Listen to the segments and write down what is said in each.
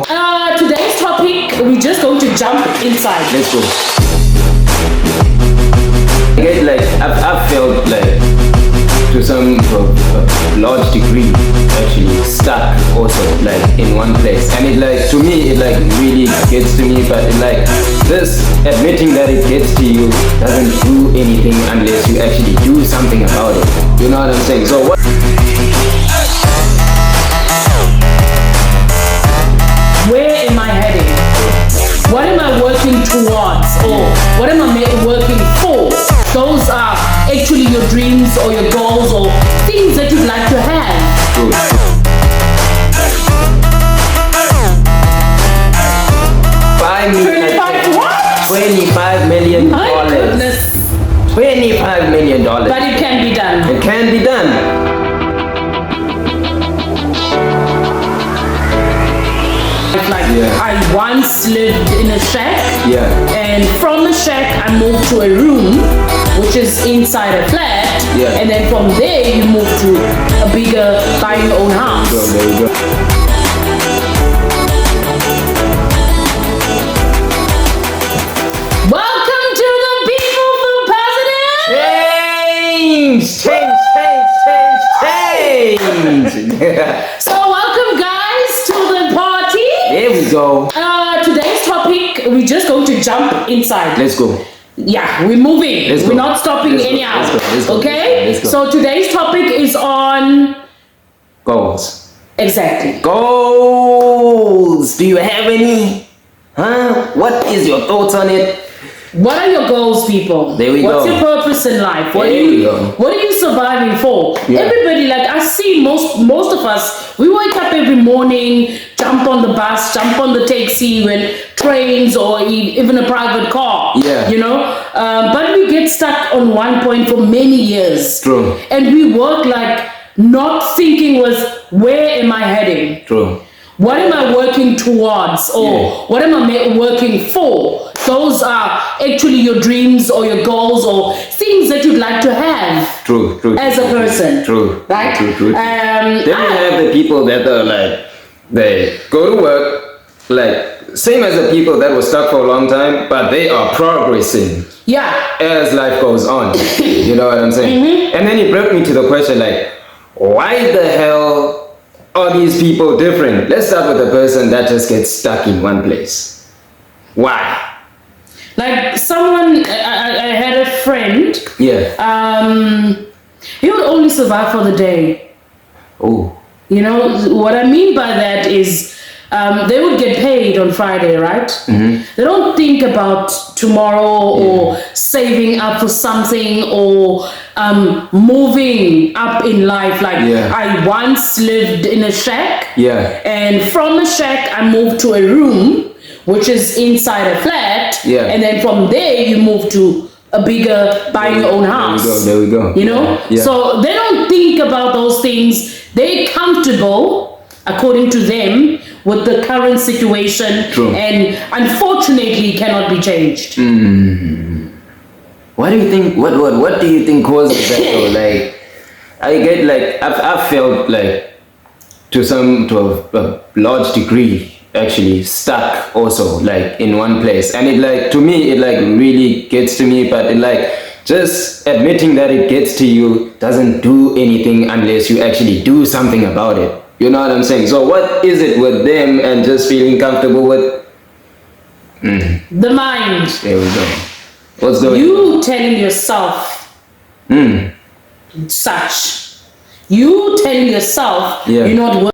Today's topic, we're just going to jump inside. Let's go. I've felt like, to some large degree, actually stuck also like in one place, and it to me it really gets to me, but this admitting that it gets to you doesn't do anything unless you actually do something about it. You know what I'm saying? So what? Where am I heading? What am I working towards? Or what am I working for? Those are actually your dreams or your goals or things that you'd like to have. True. 25 million My dollars. goodness. $25 million. But it can be done. It can be done. I once lived in a shack, and from the shack I moved to a room, which is inside a flat, and then from there you move to a bigger, buy your own house. There you go. Welcome to the People for Positive Change. So welcome guys to the party. There we go. Today's topic, we're just going to jump inside. Let's go. Yeah, we're moving. We're not stopping anyhow. Okay? Let's go. So today's topic is on Goals. exactly. Goals. Do you have any? Huh? What is your thoughts on it? What are your goals, people? There we What's go. your purpose in life? What There we go. are you surviving for? Yeah. Everybody, I see most of us, we wake up every morning, jump on the bus, jump on the taxi, when trains or even a private car. Yeah. You know? But we get stuck on one point for many years. True. And we work not thinking where am I heading? True. What am I working towards? Or what am I working for? Those are actually your dreams or your goals or things that you'd like to have. True. As a person. True. Right? True. Then you have the people that are they go to work, same as the people that were stuck for a long time, but they are progressing. Yeah. As life goes on. You know what I'm saying? Mm-hmm. And then it brought me to the question why the hell are these people different? Let's start with the person that just gets stuck in one place. Why? Someone, I had a friend. Yeah. He would only survive for the day. Oh. You know, what I mean by that is they would get paid on Friday, right? Mm-hmm. They don't think about tomorrow or saving up for something or moving up in life. I once lived in a shack, and from a shack I moved to a room, which is inside a flat, and then from there you move to a bigger, buy your own house. There we go. You know? Yeah. So they don't think about those things. They're comfortable, according to them, with the current situation. True. And unfortunately cannot be changed. What do you think? What do you think causes that though? I get I've felt to a large degree actually stuck also in one place, and it to me it really gets to me, but just admitting that it gets to you doesn't do anything unless you actually do something about it. You know what I'm saying? So what is it with them and just feeling comfortable with The mind. There we go. What's going on? You telling yourself such. You telling yourself you're not worthy.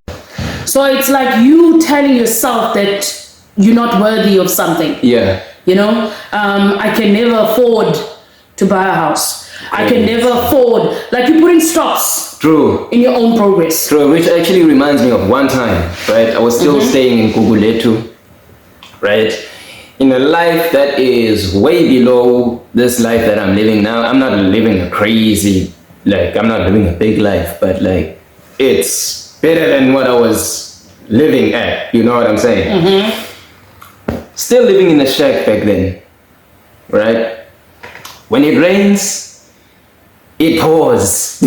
So it's you telling yourself that you're not worthy of something. Yeah. You know, I can never afford to buy a house. I can never afford, you're putting stops. True. In your own progress. True, which actually reminds me of one time, right? I was still staying in Guguletu, right? In a life that is way below this life that I'm living now. I'm not living a crazy, I'm not living a big life, but it's better than what I was living at. You know what I'm saying? Still living in a shack back then, right? When it rains, it pours.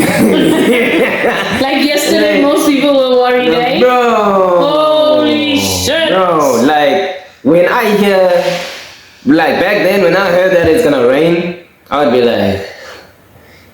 Yesterday, most people were worried, eh? Bro. Holy shit. Bro. like back then when I heard that it's gonna rain, I would be like,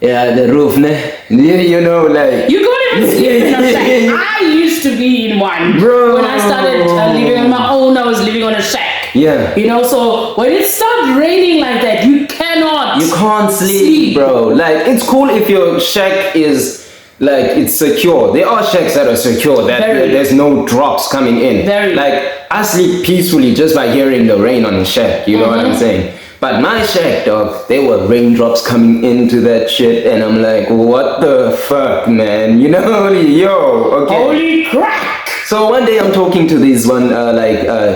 yeah, the roof, ne? You know, like you couldn't even sleep in a shack. I used to be in one, bro. When I started living on my own, I was living on a shack. Yeah, you know. So when it starts raining like that, you can't sleep, bro. Like it's cool if your shack is like it's secure. There are shacks that are secure that there's no drops coming in. Like I sleep peacefully just by hearing the rain on the shack. You know what I'm saying? But my shack, dog, there were raindrops coming into that shit, and I'm like, what the fuck, man? You know, yo, okay. Holy crap! So one day I'm talking to these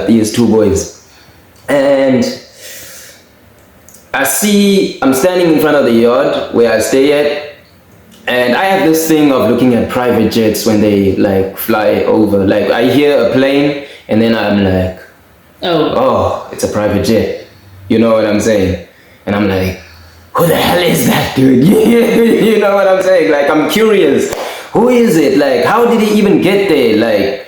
these two boys, and I'm standing in front of the yard where I stay at, and I have this thing of looking at private jets when they like fly over. Like I hear a plane, and then I'm like, oh, it's a private jet. You know what I'm saying? And I'm like, who the hell is that dude? You know what I'm saying? Like, I'm curious. Who is it? Like, how did he even get there? Like,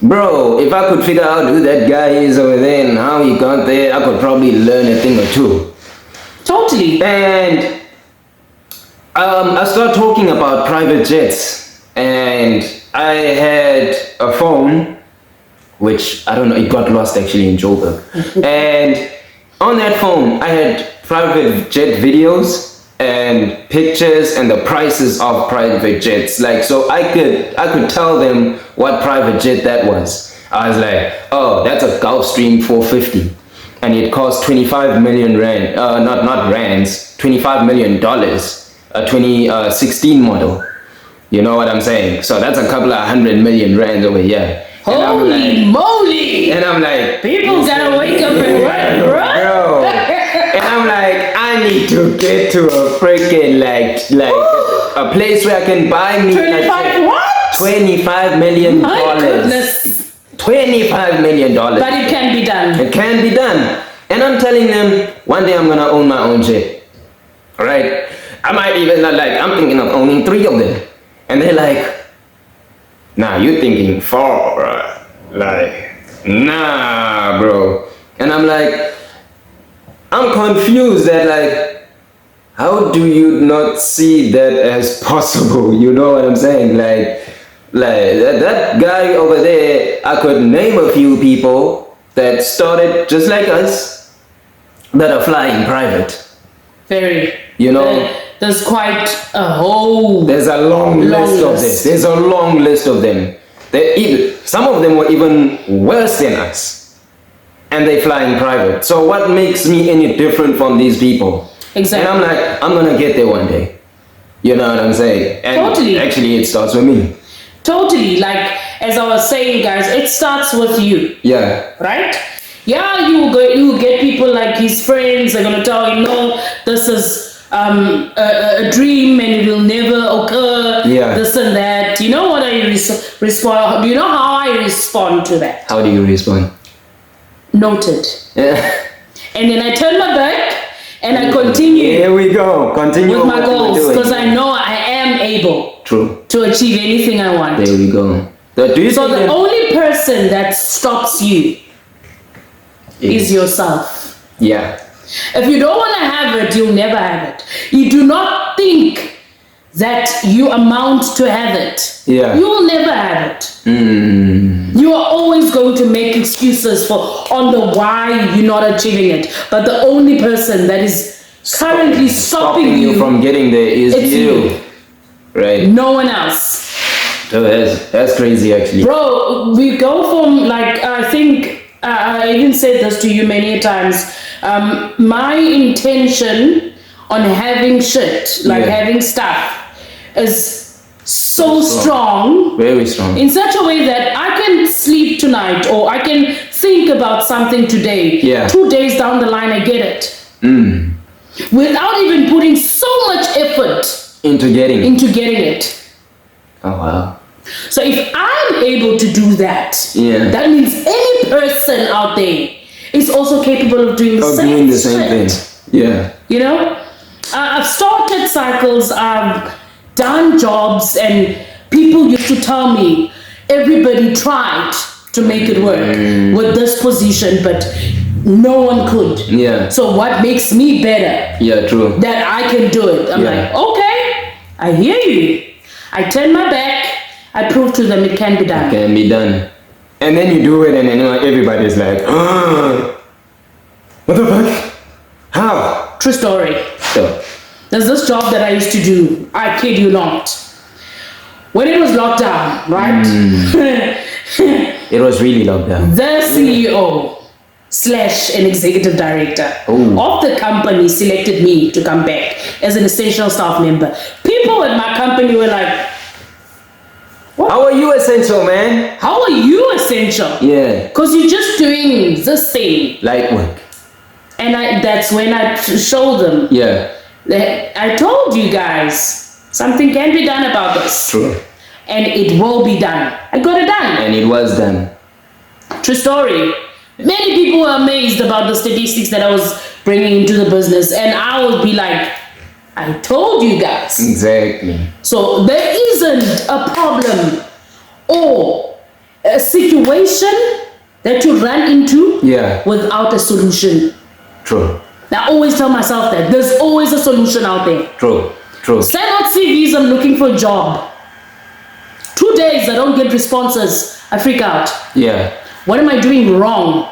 bro, if I could figure out who that guy is over there and how he got there, I could probably learn a thing or two. Totally. And I started talking about private jets. And I had a phone, which, I don't know, it got lost actually in Joburg. And on that phone, I had private jet videos and pictures and the prices of private jets. Like, so I could tell them what private jet that was. I was like, oh, that's a Gulfstream 450, and it cost 25 million rand. Not rands, $25 million. A 2016 model. You know what I'm saying? So that's a couple of 100 million rands over here. Holy moly! And I'm like, people gotta wake up and work, bro. And I'm like, I need to get to a freaking like a place where I can buy me $25 million. My goodness. $25 million. But it can be done. It can be done. And I'm telling them, one day I'm gonna own my own jet. Alright? I might even I'm thinking of owning 3 of them. And they're like, nah, you're thinking 4, bro. Like, nah, bro. And I'm like, I'm confused that like, how do you not see that as possible? You know what I'm saying? Like that guy over there, I could name a few people that started just like us that are flying private. Very. You know? There's quite a whole... There's a long list of this. There's a long list of them. Some of them were even worse than us. And they fly in private. So what makes me any different from these people? Exactly. And I'm like, I'm gonna get there one day. You know what I'm saying? And totally. Actually, it starts with me. Totally. Like, as I was saying, guys, it starts with you. Yeah. Right? Yeah, you will get people like his friends. They're gonna tell you, no, this is... a dream and it will never occur. Yeah. This and that. You know what I respond? Do you know how I respond to that? How do you respond? Noted. Yeah. And then I turn my back and I continue. Here we go. Continue with my goals because I know I am able. True. To achieve anything I want. There we go. So the only person that stops you is yourself. Yeah. If you don't want to have it, you'll never have it. You do not think that you amount to have it. Yeah. You will never have it. You are always going to make excuses on the why you're not achieving it. But the only person that is currently stopping you from getting there is you. Right. No one else. So that's crazy actually. Bro, we go from I think I even said this to you many times. My intention on having shit, having stuff, is so strong. Very strong. In such a way that I can sleep tonight or I can think about something today. Yeah. 2 days down the line, I get it. Without even putting so much effort into getting it. Oh, wow. So if I'm able to do that, that means any person out there is also capable of doing the same thing. Yeah. You know? I've started cycles, I've done jobs, and people used to tell me, everybody tried to make it work with this position, but no one could. Yeah. So what makes me better? Yeah, true. That I can do it. I'm like, okay, I hear you. I turn my back. I prove to them it can be done. It can be done. And then you do it, and then everybody's like, what the fuck? How? True story. So. There's this job that I used to do. I kid you not. When it was locked down, right? It was really locked down. The CEO / an executive director of the company selected me to come back as an essential staff member. People at my company were like, what? How are you essential, man? How are you essential? Yeah. Because you're just doing this thing. Light work. And that's when I showed them. Yeah. I told you guys, something can be done about this. True. And it will be done. I got it done. And it was done. True story. Many people were amazed about the statistics that I was bringing into the business. And I would be like, I told you guys. Exactly. So there isn't a problem or a situation that you run into without a solution. True. I always tell myself that there's always a solution out there. True. True. Send out CVs, I'm looking for a job. 2 days I don't get responses, I freak out. Yeah. What am I doing wrong?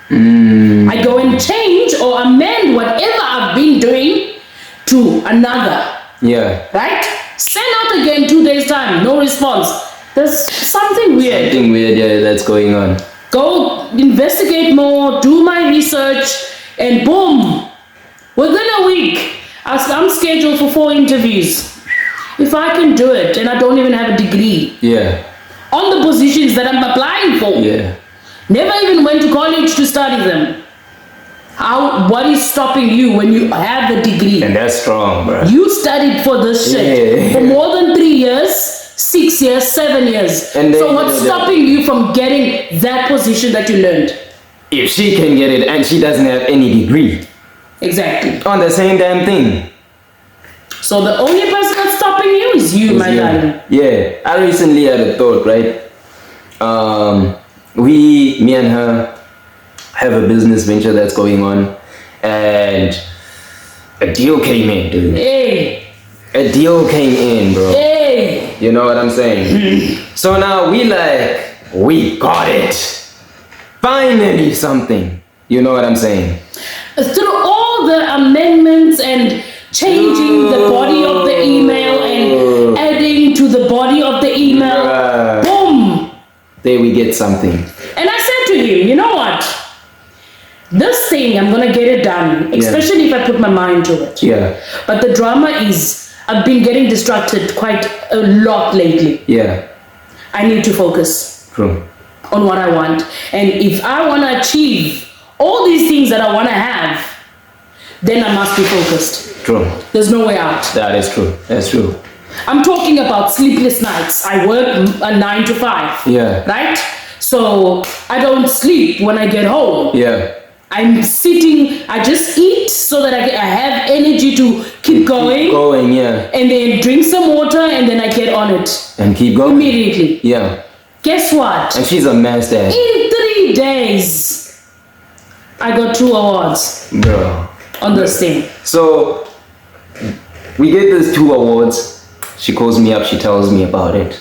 I go and change or amend whatever I've been doing to another. Yeah. Right? Send out again 2 days time, no response. There's something weird. Something weird, yeah, that's going on. Go investigate more, do my research, and boom, within a week, I'm scheduled for 4 interviews. If I can do it, and I don't even have a degree. Yeah. On the positions that I'm applying for. Yeah. Never even went to college to study them. What is stopping you when you have the degree? And that's strong, bro. You studied for this shit for more than 3 years, 6 years, 7 years. And so what's stopping you from getting that position that you learned? If she can get it and she doesn't have any degree. Exactly. On the same damn thing. So the only person that's stopping you is you, my darling. Yeah. I recently had a thought, right? Me and her have a business venture that's going on, and a deal came in, dude. Hey. A deal came in, bro. Hey. You know what I'm saying? So now we got it. Finally something. You know what I'm saying? Through all the amendments and changing the body of the email and adding to the body of the email, boom. There we get something. And I said to him, you know what? This thing, I'm going to get it done, especially if I put my mind to it. Yeah. But the drama is, I've been getting distracted quite a lot lately. Yeah. I need to focus. True. On what I want. And if I want to achieve all these things that I want to have, then I must be focused. True. There's no way out. That is true. That's true. I'm talking about sleepless nights. I work a 9 to 5. Yeah. Right? So I don't sleep when I get home. Yeah. I'm sitting, I just eat so that I have energy to keep going. Keep going, yeah. And then drink some water and then I get on it. And keep going. Immediately. Yeah. Guess what? And she's a master. In 3 days, I got 2 awards. Bro. On this thing. So, we get these 2 awards. She calls me up, she tells me about it.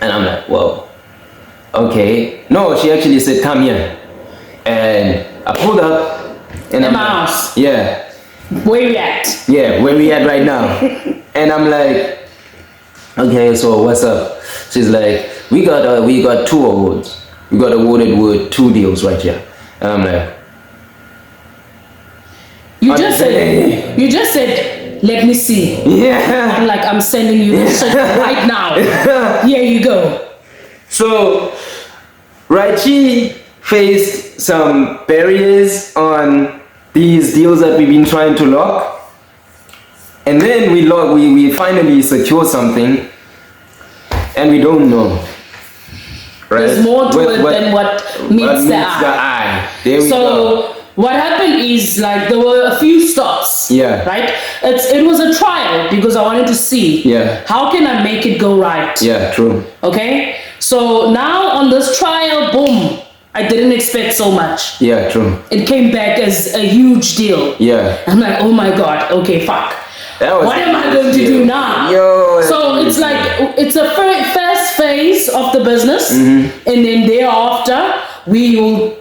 And I'm like, whoa. Okay. No, she actually said, come here. And I pulled up. And in my house. Yeah. Where we at? Yeah, where we at right now. And I'm like, okay, so what's up? She's like, we got 2 awards. We got awarded with 2 deals right here. And I'm like, you just said, let me see. Yeah. I'm like, I'm sending you this shit right now. Here you go. So, right, she faced some barriers on these deals that we've been trying to lock. And then we finally secure something and we don't know. Right? There's more to it than what meets the eye. There we go. What happened is, like, there were a few stops. Yeah. Right? It was a trial because I wanted to see. Yeah. How can I make it go right? Yeah, true. Okay? So now on this trial, boom, I I didn't expect so much. Yeah, true. It came back as a huge deal. Yeah. I'm like, oh my God, okay, fuck. What am I going to do now? So it's like, it's a first phase of the business, and then thereafter, we will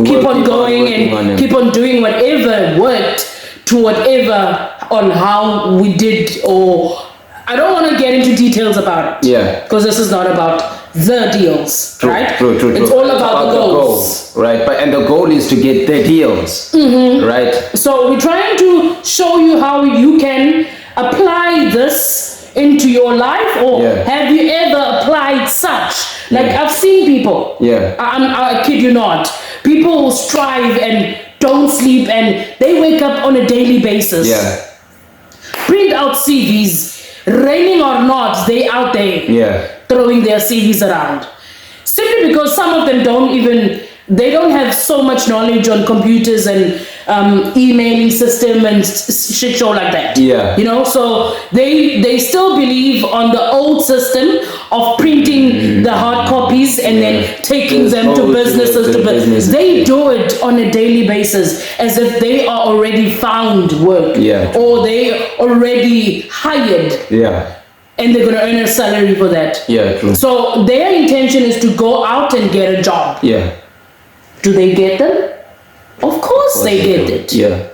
keep on going and keep on doing whatever worked to whatever on how we did, or I don't want to get into details about it. Yeah. Because this is not about the deals, right? True. It's all about the goals. Right? And the goal is to get the deals, right? So we're trying to show you how you can apply this into your life, or have you ever applied such? Like I've seen people. Yeah. I kid you not. People who strive and don't sleep, and they wake up on a daily basis. Yeah. Print out CVs, raining or not, they out there. Yeah. Throwing their CVs around. Simply because some of them they don't have so much knowledge on computers and emailing system and shit show like that. Yeah. You know, so they still believe on the old system of printing the hard copies and then taking them to businesses to business. They do it on a daily basis as if they are already found work. Yeah. Or they already hired. Yeah. And they're going to earn a salary for that. Yeah, true. So their intention is to go out and get a job. Yeah. Do they get them? Of course they get it. Yeah.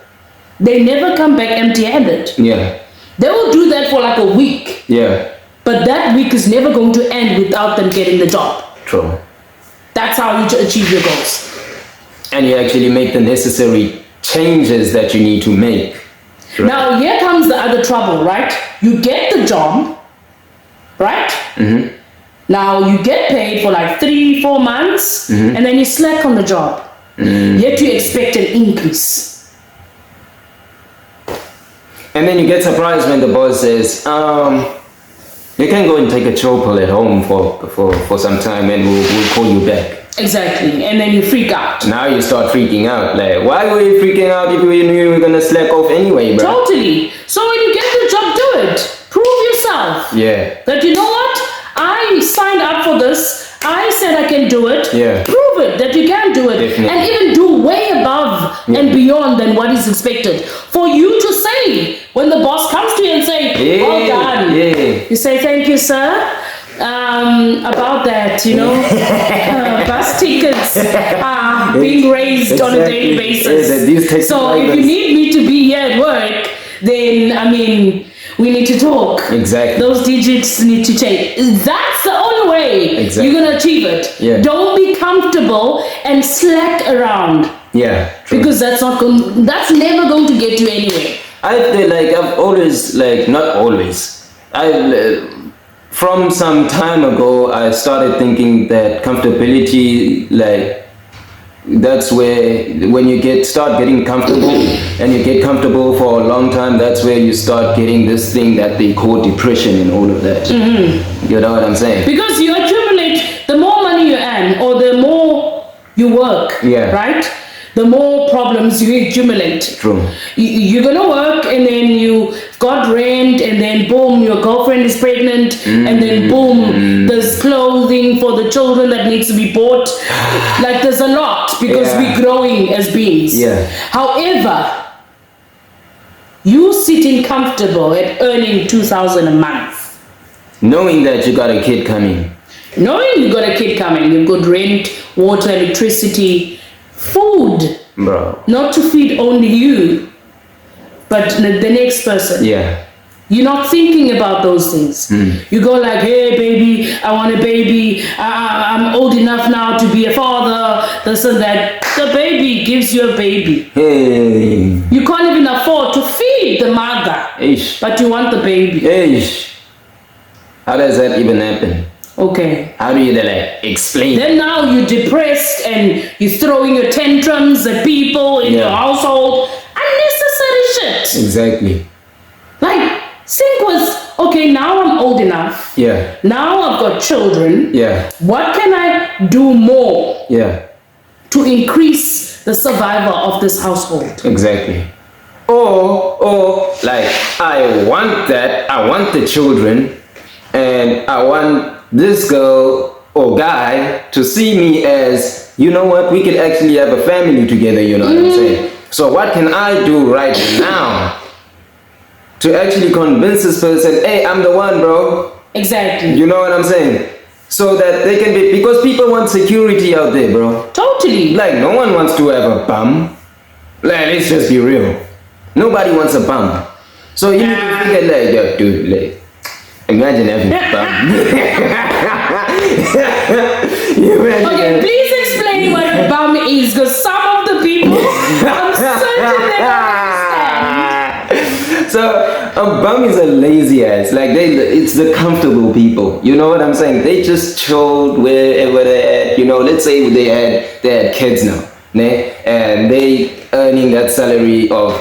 They never come back empty-handed. Yeah. They will do that for like a week. Yeah. But that week is never going to end without them getting the job. True. That's how you achieve your goals. And you actually make the necessary changes that you need to make. Right? Now here comes the other trouble, right? You get the job, right? Mm-hmm. Now you get paid for like 3-4 months, and then you slack on the job. Yet you expect an increase. And then you get surprised when the boss says, you can go and take a chill pill at home for some time, and we'll call you back. Exactly. And then you freak out. Now you start freaking out. Like, why were you freaking out if we knew you were gonna slack off anyway, bro? Totally. So when you get the job, do it. Prove yourself. Yeah. That, you know what? I signed up for this. I said I can do it. Yeah. Prove it that you can do it. Definitely. And even do way above and beyond than what is expected. For you to say, when the boss comes to you and say, well done. Yeah. You say, thank you, sir. About that, you know, bus tickets are being raised on a daily basis. So if you need me to be here at work, then, I mean, we need to talk. Exactly. Those digits need to change. That's the only way you're going to achieve it. Yeah. Don't be comfortable and slack around. Yeah. True. Because that's never going to get you anywhere. I've always, not always. From some time ago, I started thinking that comfortability, that's where, when you start getting comfortable, and you get comfortable for a long time, that's where you start getting this thing that they call depression and all of that. You know what I'm saying? Because you accumulate, the more money you earn, or the more you work, right? The more problems you accumulate. True. You're gonna work, and then you got rent, and then boom, your girlfriend is pregnant, and then boom, there's clothing for the children that needs to be bought. Like, there's a lot, because we're growing as beings. Yeah. However, you sitting comfortable at earning 2,000 a month, knowing that you got a kid coming. Knowing you got a kid coming, you've got rent, water, electricity, food, bro. Not to feed only you, but the next person. Yeah. You're not thinking about those things. You go like, hey baby, I want a baby. I'm old enough now to be a father. This and that. The baby gives you a baby. Hey. You can't even afford to feed the mother. Eish. But you want the baby. Eish. How does that even happen? Okay. How do you explain? Then now you're depressed and you're throwing your tantrums at people in your household. Unnecessary shit. Exactly. Like, think was, okay, now I'm old enough. Yeah. Now I've got children. Yeah. What can I do more? Yeah. To increase the survival of this household. Exactly. Or I want that. I want the children, and I want this girl or guy to see me as you know what, we could actually have a family together, you know what I'm saying? So what can I do right now to actually convince this person, hey, I'm the one, bro? Exactly. You know what I'm saying? So that they can be, because people want security out there, bro. Totally. Like, no one wants to have a bum. Like, let's just be real. Nobody wants a bum. So you need to figure like, yo, dude, like, imagine having a bum. Okay, please explain what a bum is, because some of the people, I'm certain they don't understand. So a bum is a lazy ass. Like it's the comfortable people. You know what I'm saying? They just chilled wherever they're at. You know, let's say they had kids now, né? And they earning that salary of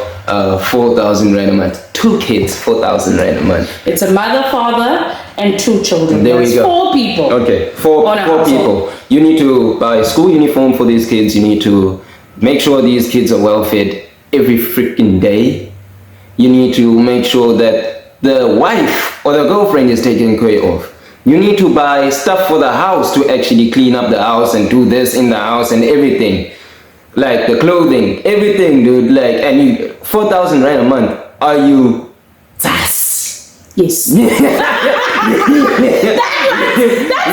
4,000 rand a month. 2 kids, 4,000 rand a month. It's a mother, father, and 2 children. There we go. 4 people. Okay, four people. You need to buy a school uniform for these kids. You need to make sure these kids are well fed every freaking day. You need to make sure that the wife or the girlfriend is taken care of. You need to buy stuff for the house to actually clean up the house and do this in the house and everything. Like the clothing, everything, dude. Like, and you 4,000 rand a month. Are you tas? Yes. That's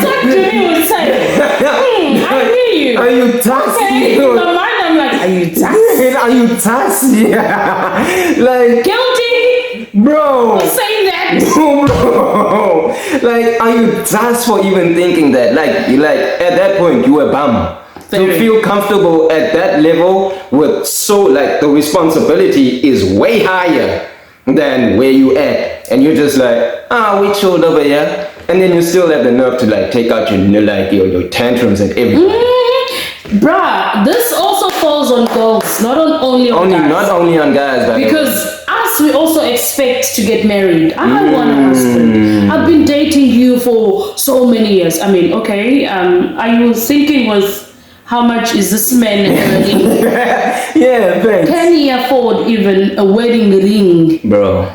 what Jimmy would say. I hear you. Are you tas? Okay. In my mind, I'm like, are you tas? Are you tas? Yeah. Like, guilty, bro. for saying that. Bro. Like, are you tas for even thinking that? Like at that point, you were bum. To feel comfortable at that level with the responsibility is way higher than where you at, and you're just like, we chilled over here, and then you still have the nerve to like take out your tantrums and everything. Bruh, this also falls on girls, not only on guys. Not only on guys, but because us, we also expect to get married. I want a husband. I've been dating you for so many years. I mean, okay, I was thinking how much is this man earning? Yeah, thanks. Can he afford even a wedding ring? Bro.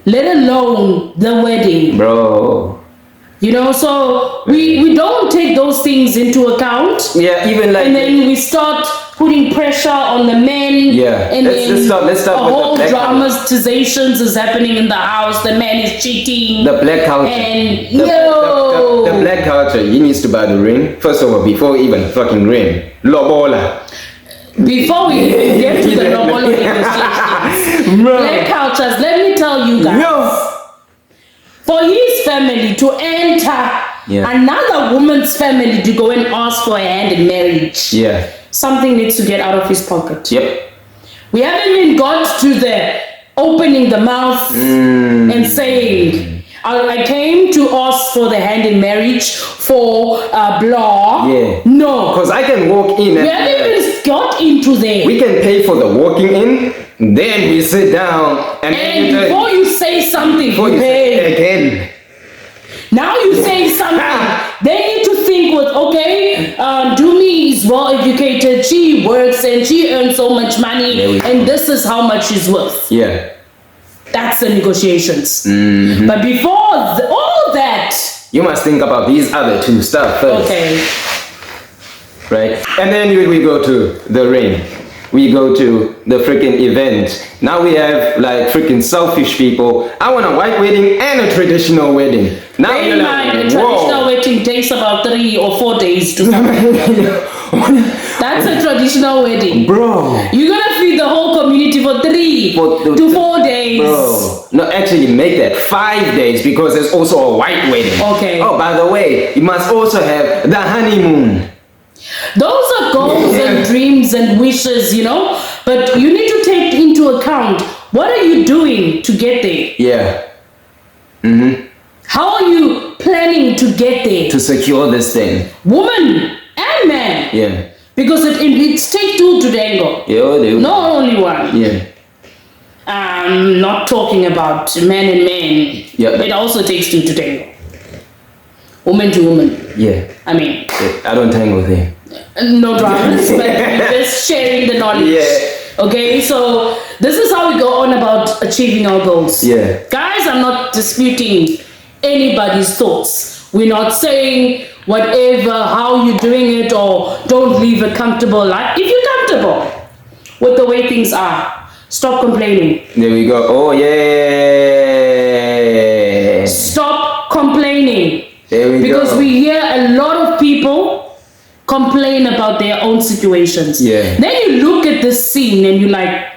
Let alone the wedding. Bro. You know, so we don't take those things into account. Yeah, even like... And then we start putting pressure on the men. Yeah, and let's start with a whole dramatizations is happening in the house. The man is cheating. The black culture. And the black culture. He needs to buy the ring. First of all, before even fucking ring. Lobola. Before we even get to the lobola negotiations. Black cultures, let me tell you guys. For his family to enter another woman's family to go and ask for a hand in marriage. Yeah. Something needs to get out of his pocket. Yep. We haven't even got to the opening the mouth and saying, I came to ask for the hand in marriage for blah. Yeah. No. Because I can walk in and... We haven't even got into there. We can pay for the walking in, then we sit down and before you say something, you pay. Again. Now you say something. They need to think with, okay, Dumi is well educated, she works and she earns so much money, and this is how much she's worth. Yeah. That's the negotiations. But before all that, you must think about these other 2 stuff first. Okay. Right? And then we go to the ring. We go to the freaking event. Now we have like freaking selfish people. I want a white wedding and a traditional wedding. Now bear in mind, a traditional wedding takes about 3 or 4 days to That's a traditional wedding. Bro. You're gonna feed the whole community for 3 to 4 days. Bro. No, actually make that 5 days because there's also a white wedding. Okay. Oh, by the way, you must also have the honeymoon. Those are goals and dreams and wishes, you know, but you need to take into account, what are you doing to get there? Yeah. How are you planning to get there? To secure this thing. Woman and man. Yeah. Because it takes 2 to tango. Yeah, dude. Not only one. Yeah. I'm not talking about man and man. Yeah. It also takes 2 to tango. Woman to woman. Yeah. I mean. I don't tangle there. No dramas, but we're just sharing the knowledge. Yeah. Okay, so this is how we go on about achieving our goals. Yeah. Guys, I'm not disputing anybody's thoughts. We're not saying whatever, how you're doing it, or don't live a comfortable life. If you're comfortable with the way things are, stop complaining. There we go. Oh, yeah. Stop complaining. There we because go. we hear a lot of people complain about their own situations. Yeah. Then you look at this scene and you're like,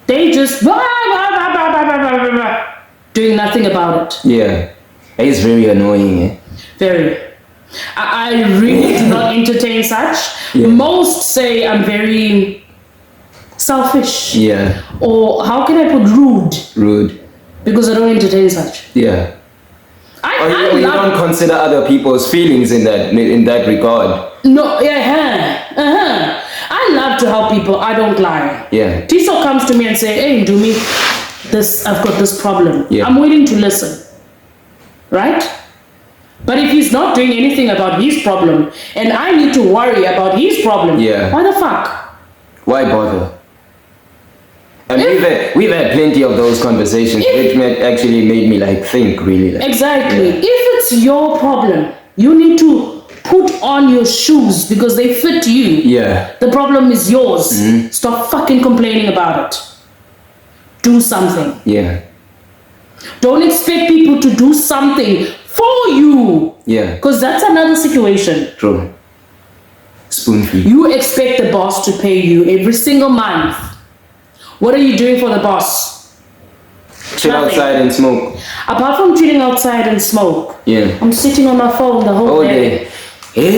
they just doing nothing about it. Yeah. It's very annoying, eh? Very. I really do not entertain such. Yeah. Most say I'm very selfish. Yeah. Or how can I put rude? Rude. Because I don't entertain such. Yeah. I you don't consider other people's feelings in that regard. No, I love to help people. I don't lie. Yeah. Tiso comes to me and say, "Hey, do me this. I've got this problem." Yeah. I'm willing to listen. Right? But if he's not doing anything about his problem, and I need to worry about his problem, why the fuck? Why bother? And we've had plenty of those conversations, which actually made me think really. Exactly. Yeah. If it's your problem, you need to put on your shoes because they fit you. Yeah. The problem is yours. Mm-hmm. Stop fucking complaining about it. Do something. Yeah. Don't expect people to do something for you. Yeah. Because that's another situation. True. Spoon feed. You expect the boss to pay you every single month. What are you doing for the boss? Chill outside and smoke. Apart from chilling outside and smoke, I'm sitting on my phone the whole day. Hey.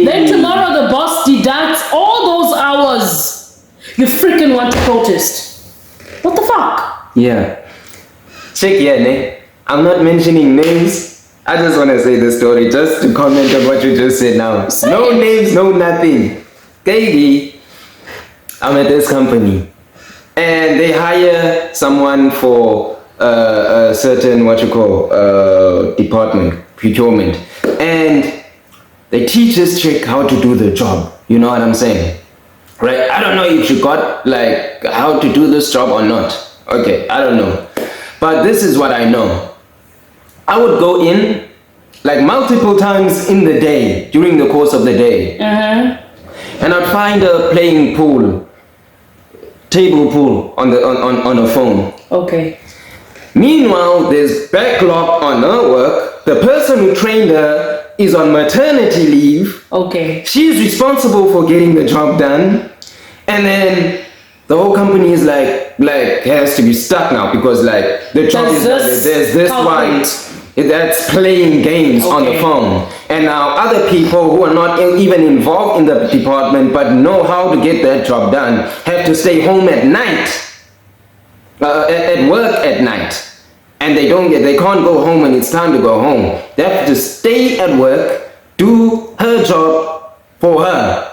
Then tomorrow the boss deducts all those hours. You freaking want to protest. What the fuck? Yeah. Check ne? I'm not mentioning names. I just want to say the story just to comment on what you just said now. No names, no nothing. Katie. I'm at this company and they hire someone for a certain department, procurement, and they teach this chick how to do the job. You know what I'm saying? Right? I don't know if she got how to do this job or not. Okay, I don't know. But this is what I know. I would go in multiple times in the day, during the course of the day. And I'd find her playing table pool on a phone. Okay. Meanwhile, there's backlog on her work. The person who trained her is on maternity leave. Okay. She's responsible for getting the job done. And then the whole company is has to be stuck now because the job there's this one that's playing games on the phone. And now other people who are not even involved in the department but know how to get that job done have to stay home at night, at work at night. And they can't go home when it's time to go home. They have to stay at work, do her job for her.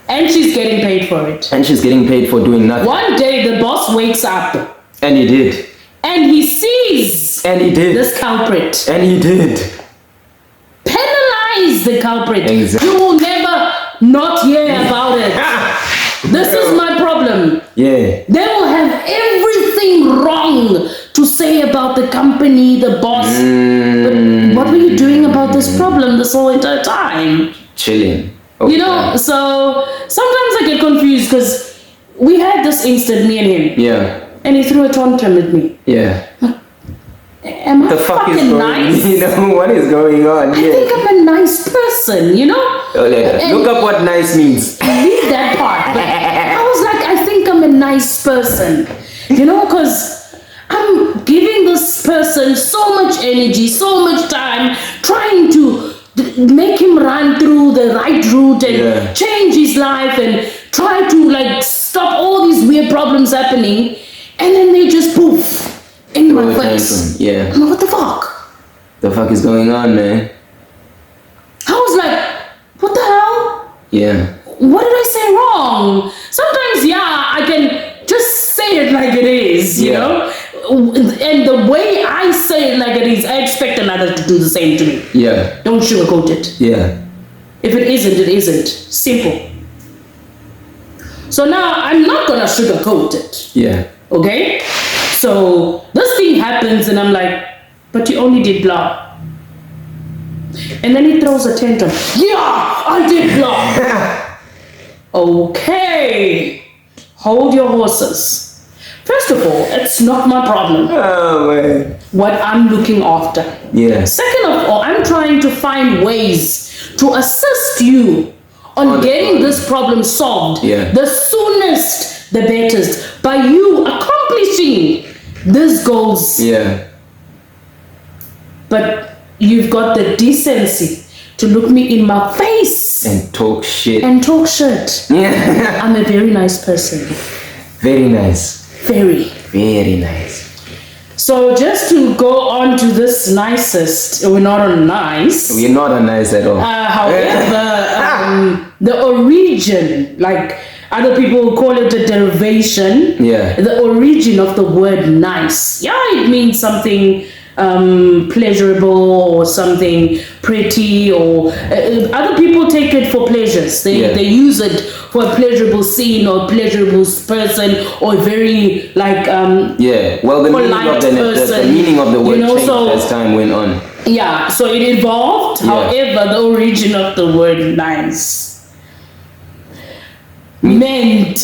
And she's getting paid for it. And she's getting paid for doing nothing. One day the boss wakes up. And he did. And he sees. And he did. This culprit. And he did. Penalize the culprit. Exactly. You will never not hear about it. This is my problem. Yeah. They will have everything wrong to say about the company, the boss. But what were you doing about this problem this whole entire time? Chilling. Okay. You know, so sometimes I get confused because we had this instant, me and him. Yeah. And he threw a tantrum at me. Yeah. Am I fucking nice? You know, what is going on? I think I'm a nice person, you know? Look up what nice means. Leave that part. But I was I think I'm a nice person. You know, because I'm giving this person so much energy, so much time, trying to make him run through the right route and change his life and try to stop all these weird problems happening, and then they just poof in my face. Yeah. I'm what the fuck? The fuck is going on, man? I was what the hell? Yeah. What did I say wrong? Sometimes I can just say it like it is, you know? And the way I say it like it is, I expect another to do the same to me. Yeah. Don't sugarcoat it. Yeah. If it isn't, it isn't. Simple. So now I'm not gonna sugarcoat it. Yeah. Okay? So this thing happens and I'm but you only did blah. And then he throws a tantrum. Yeah, I did blah. Okay. Hold your horses. First of all, it's not my problem. Oh, man. What I'm looking after. Yeah. Second of all, I'm trying to find ways to assist you on getting this problem solved. Yeah. The soonest, the better. By you accomplishing these goals. Yeah. But you've got the decency to look me in my face and talk shit. Yeah. I'm a very nice person. Very nice. Very nice. So just to go on to this nicest, we're not on nice. We're not on nice at all. However, the origin, like other people call it a derivation. Yeah. The origin of the word nice. Yeah, it means something pleasurable or something pretty, or other people take it for pleasures. They use it for a pleasurable scene or pleasurable person or very like well, the meaning of the word changed as time went on. Yeah, so it evolved. However, the origin of the word nice meant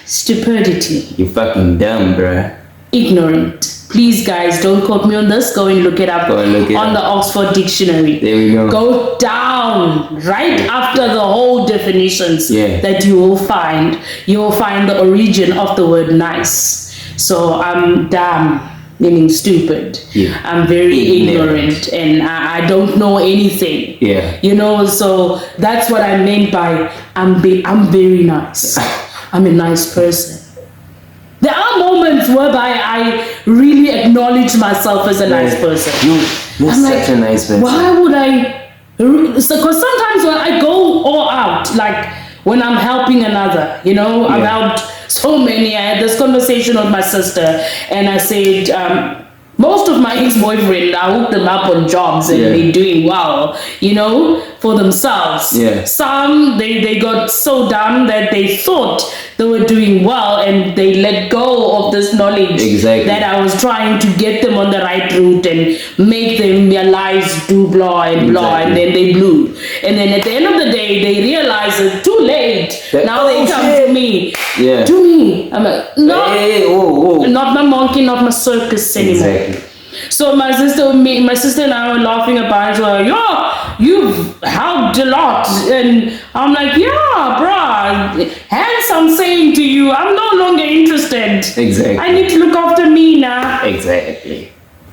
stupidity. You fucking dumb, bruh. Ignorant. Please, guys, don't quote me on this. Go and look it up on the Oxford Dictionary. There we go. Go down right after the whole definitions that you will find. You will find the origin of the word nice. So I'm dumb, meaning stupid. Yeah. I'm very ignorant and I don't know anything. Yeah. You know, so that's what I meant by I'm very nice. I'm a nice person. There are moments whereby I really acknowledge myself as a nice person. You're such a nice person. Why would I? Because sometimes when I go all out, like when I'm helping another, you know, I've helped so many. I had this conversation with my sister and I said, most of my ex-boyfriend, I hooked them up on jobs and they're doing well, you know, for themselves. Yeah. Some, they got so dumb that they thought they were doing well and they let go of this knowledge that I was trying to get them on the right route and make them realize do blah and blah and then they blew. And then at the end of the day, they realize it's too late. Now they come to me. Yeah. To me. I'm like, no, not my monkey, not my circus anymore. So my sister and I were laughing about it. Like, yeah, you've helped a lot. And I'm like, yeah, bruh. Hence I'm saying to you, I'm no longer interested. Exactly. I need to look after me now. Exactly.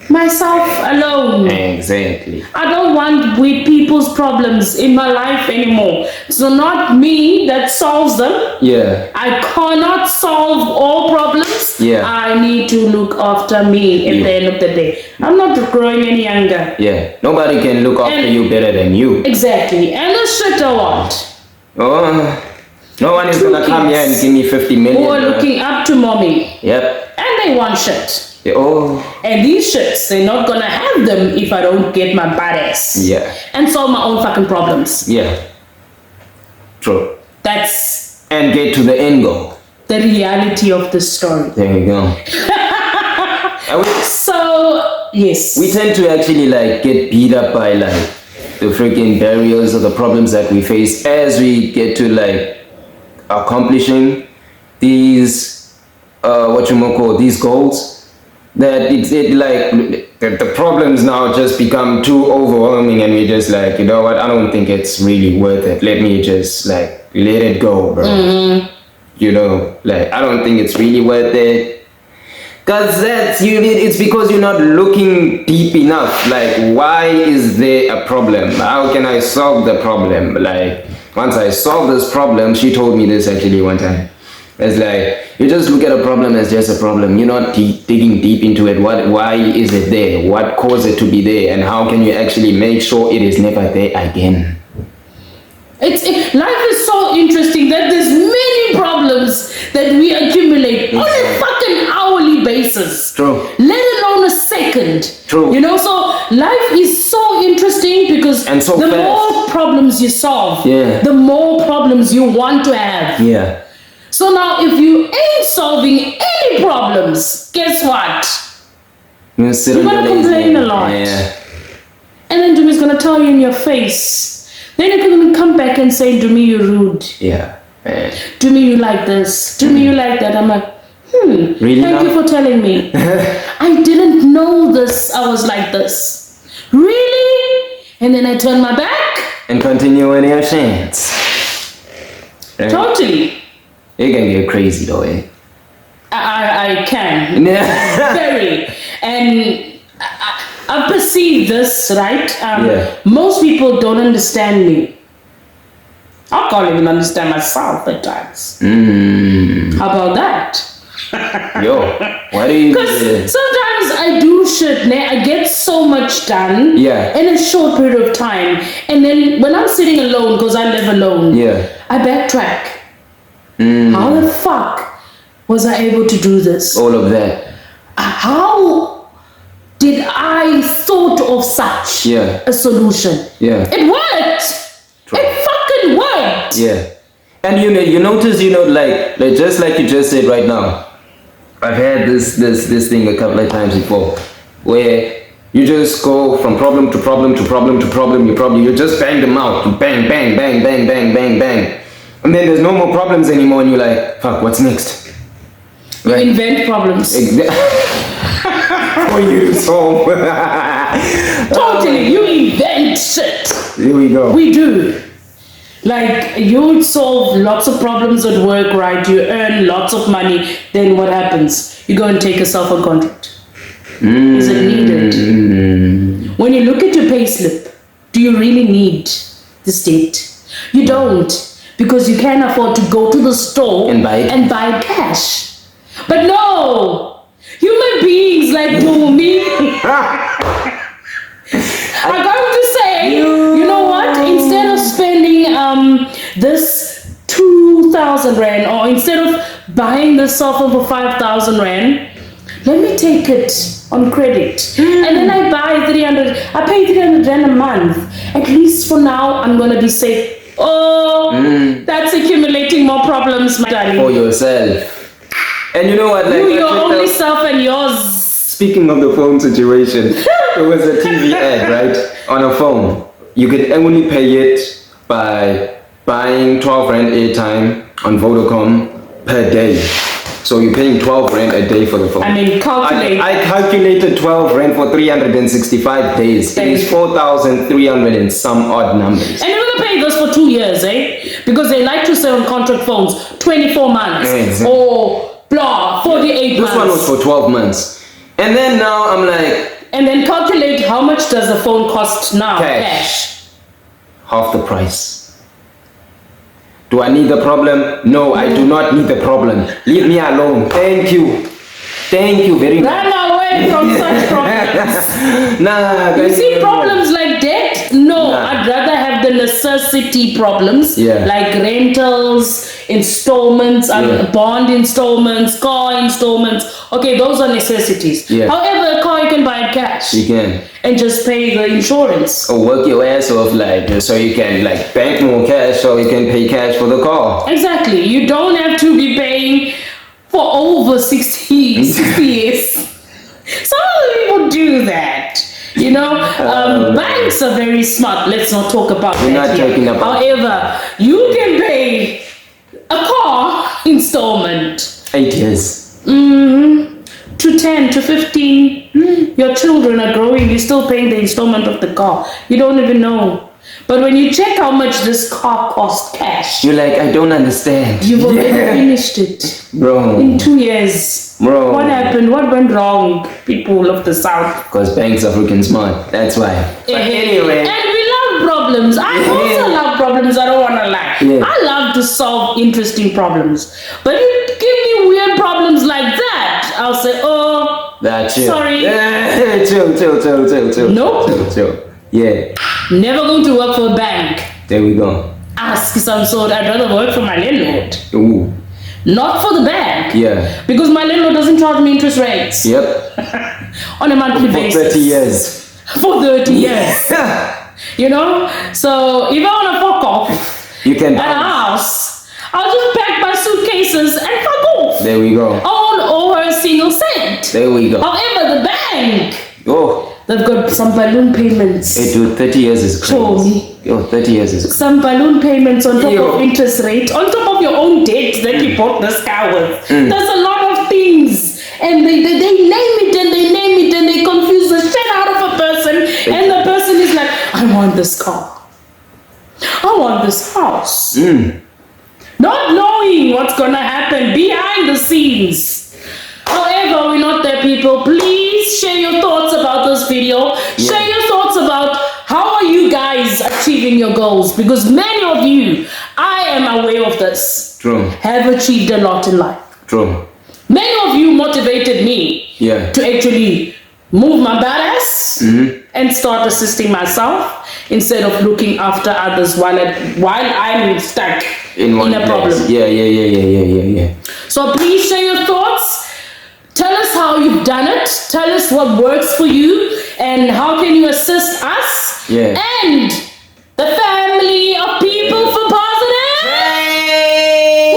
Myself alone. Exactly. I don't want with people's problems in my life anymore. So not me that solves them. Yeah. I cannot solve all problems. Yeah. I need to look after me at the end of the day. I'm not growing any younger. Yeah. Nobody can look after you better than you. Exactly. And the shit I want. Oh. No one is gonna come here and give me 50 million. Who are looking up to mommy. Yep. And they want shit. Oh. And these shits, they're not gonna have them if I don't get my badass. Yeah. And solve my own fucking problems. Yeah. True. That's... And get to the end goal. The reality of the story. There you go. So, yes. We tend to actually like get beat up by like the freaking barriers or the problems that we face as we get to like accomplishing these these goals. That the problems now just become too overwhelming and we're just like, you know what, I don't think it's really worth it. Let me just like let it go, bro. Mm-hmm. You know, like I don't think it's really worth it. Cause it's because you're not looking deep enough. Like, why is there a problem? How can I solve the problem? Like, once I solve this problem, she told me this actually one time. It's like, you just look at a problem as just a problem. You're not digging deep into it. Why is it there? What caused it to be there? And how can you actually make sure it is never there again? Life is so interesting that there's many problems that we accumulate on a fucking hourly basis. True. Let alone a second. True. You know, so life is so interesting because the more problems you solve, the more problems you want to have. Yeah. So now if you ain't solving any problems, guess what? You're gonna complain a lot. Yeah. And then Dumi's gonna tell you in your face. Then you're gonna come back and say, Dumi, you're rude. Yeah. Man. Dumi, you like this. Dumi, you like that. I'm like, really? Thank you for telling me. I didn't know this. I was like this. Really? And then I turn my back. And continue on your chance. Right? Totally. It can get crazy though, eh? I can. Very. And I perceive this, right? Most people don't understand me. I can't even understand myself at times. How about that? Yo, why do you? Because sometimes I do shit, I get so much done in a short period of time, and then when I'm sitting alone, because I live alone, I backtrack. How the fuck was I able to do this? All of that. How did I thought of such a solution? It worked. It fucking worked. And you notice, like just like you just said right now, I've had this thing a couple of times before, where you just go from problem to problem to problem to problem. You just bang them out, bang, bang, bang, bang, bang, bang, bang, and then there's no more problems anymore, and you're like, fuck, what's next? Right? You invent problems. For you to solve. Totally, you invent shit. Here we go. We do. Like, you solve lots of problems at work, right? You earn lots of money. Then what happens? You go and take yourself a contract. Is it needed? When you look at your payslip, do you really need this date? You don't, because you can't afford to go to the store and buy cash. But no, human beings like me are going to say, you know what? Instead of spending this 2,000 rand, or instead of buying this sofa for 5,000 rand, let me take it on credit. And then I buy 300. I pay 300 rand a month. At least for now, I'm gonna be safe. That's accumulating more problems, my darling. For yourself. And you know what? Like, your only self and yours. Speaking of the phone situation, there was a TV ad, right? On a phone. You could only pay it by buying 12 rand airtime on Vodacom per day. So you're paying 12 rand a day for the phone. I mean, calculate. I calculated 12 rand for 365 days. It is 4,300 and some odd numbers. And you're going to pay this for 2 years, eh? Because they like to sell on contract phones 24 months or blah, 48 months. This one was for 12 months. And then now I'm like... And then calculate how much does the phone cost now? Cash. Half the price. Do I need the problem? No, I do not need the problem. Leave me alone. Thank you. Thank you very much. Run away from such problems. You see problems like debt? No, I'd rather have the necessity problems like rentals, installments, bond installments, car installments. Okay, those are necessities. However, a car you can buy in cash. You can. And just pay the insurance. Or work your ass off, like, so you can like bank more cash, so you can pay cash for the car. Exactly. You don't have to be paying for over 60 years. Some people do that. You know, banks are very smart. Let's not talk about that. We're not talking about. However, you can pay a car installment. 8 years. To 10 to 15. Your children are growing. You're still paying the installment of the car. You don't even know. But when you check how much this car cost cash, you're like, I don't understand. You've already finished it. Bro. In 2 years. Bro. What happened? What went wrong, people of the South? Because banks are freaking smart. That's why. But anyway. And we love problems. I also love problems. I don't want to lie. I love to solve interesting problems. But you give me weird problems like that, I'll say, oh, that's it. Sorry. Chill. Nope. Chill. Yeah. Never going to work for a bank. There we go. Ask some sort. I'd rather work for my landlord. Ooh. Not for the bank. Yeah. Because my landlord doesn't charge me interest rates. Yep. On a monthly basis. For 30 years. For 30 years. You know? So if I want to fuck off you can at a house, I'll just pack my suitcases and fuck off. There we go. I won't owe her a single cent. solid. There we go. However, the bank, they've got some balloon payments. Hey dude, 30 years is crazy. Show me. 30 years is crazy. Some balloon payments on top of interest rate, on top of your own debt that you bought this car with. There's a lot of things. And they name it and they name it and they confuse the shit out of a person. And the person is like, I want this car. I want this house. Not knowing what's gonna happen behind the scenes. However, we're not there, people. Please share your thoughts about this video. Share your thoughts about how are you guys achieving your goals, because many of you, I am aware of this, have achieved a lot in life. Many of you motivated me to actually move my badass and start assisting myself instead of looking after others while I'm stuck in a problem. Yeah. So please share your thoughts. Tell us how you've done it. Tell us what works for you and how can you assist us and the family of people for positive. Hey!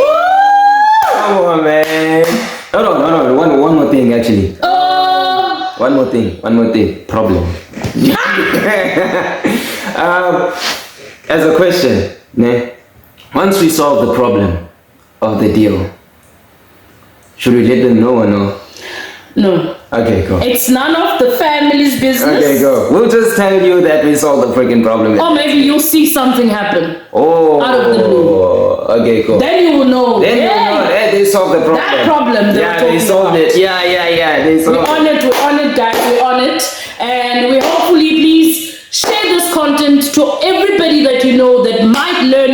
Come on, man. No. One more thing, actually. One more thing. Problem. As a question, once we solve the problem of the deal, should we let them know or no? No. Okay, go. It's none of the family's business. Okay, go. We'll just tell you that we solved the freaking problem. Or maybe you'll see something happen. Out of the blue. Okay, cool. Then you will know. Then you will know. They solved the problem. That problem they solved it. Yeah. They solved it. We're on it, guys. We're on it. And we hopefully please share this content to everybody that you know that might learn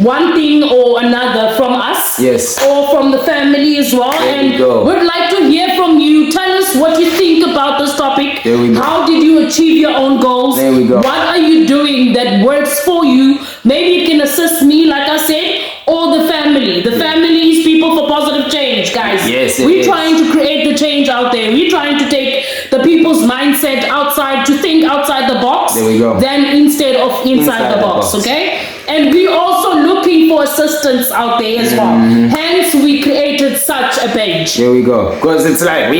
one thing or another from us. Yes. Or from the family as well. And we'd like to hear from you. Tell us what you think about this topic. There we go. How did you achieve your own goals? There we go. What are you doing that works for you? Maybe it can assist me, like I said, or the family. The family is people for positive change, guys. Yes, we're trying to create the change out there. We're trying to take the people's mindset outside, to think outside the box. There we go. Then instead of inside the box, okay? And we're also looking for assistance out there as well. Hence, we created such a page. There we go. Because it's like,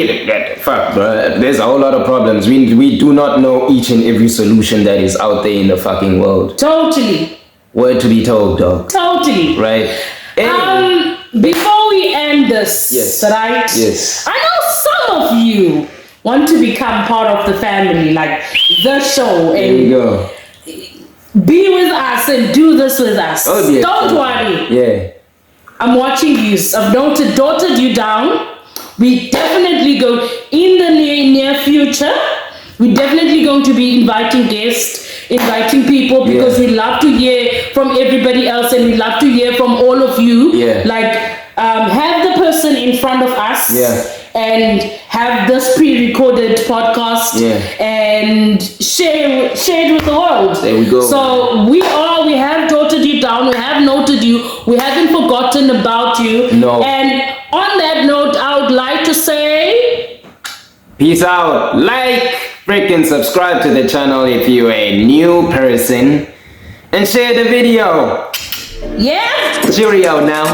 fuck, bro. There's a whole lot of problems. We do not know each and every solution that is out there in the fucking world. Totally. Word to be told, dog. Totally. Right. Anyway. Before we end this, right? Yes. I know some of you want to become part of the family, like the show, and there we go. Be with us and do this with us. Oh, dear. Don't worry. Yeah. I'm watching you. I've dotted you down. We definitely go in the near future. We're definitely going to be inviting guests, inviting people, because we love to hear from everybody else and we love to hear from all of you. Yeah. Like, have the person in front of us. Yeah. And have this pre-recorded podcast and share it with the world. There we go. So we have jotted you down, we have noted you, we haven't forgotten about you. No. And on that note, I would like to say peace out. Like, freaking subscribe to the channel if you're a new person, and share the video. Yeah. Cheerio now.